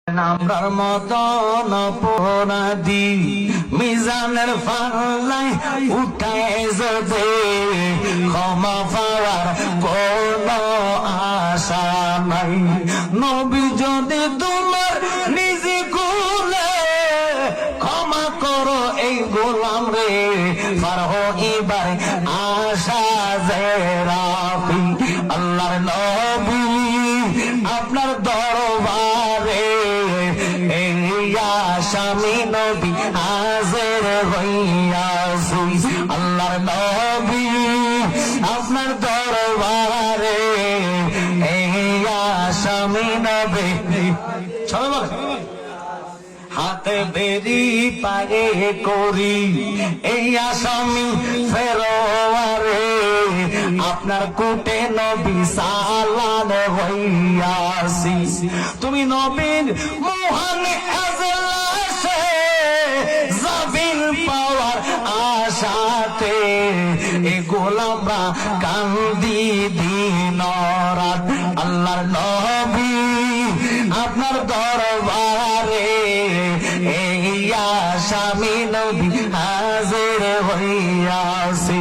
নামরার মতন অপরাধী মিজানের পাল্লায় উঠায় যাবে, ক্ষমা পাওয়ার কোন আশা নাই। নবী যদি তোমার নিজে কোলে ক্ষমা করো এই গোলাম রে, পার হইবার আশা যে রাখি। আল্লাহর নবী আপনার দরবারে স্বামী নবী হাজির হইয়াছি। আল্লাহর নবী আপনার দরবারে স্বামী নবী সবাই হাতে বেরি পায়ে করি এই আসামি ফেরোয়ারে, আপনার কোটে নবী সালাম হইয়াছি। তুমি নবীর মহান এজলাসে জাবিন পাওয়ার আশাতে এ গোলামরা কান্দি দিন রাত। আল্লাহর নবী আপনার দরবারে স্বামী নবী হাজির হইয়াছি।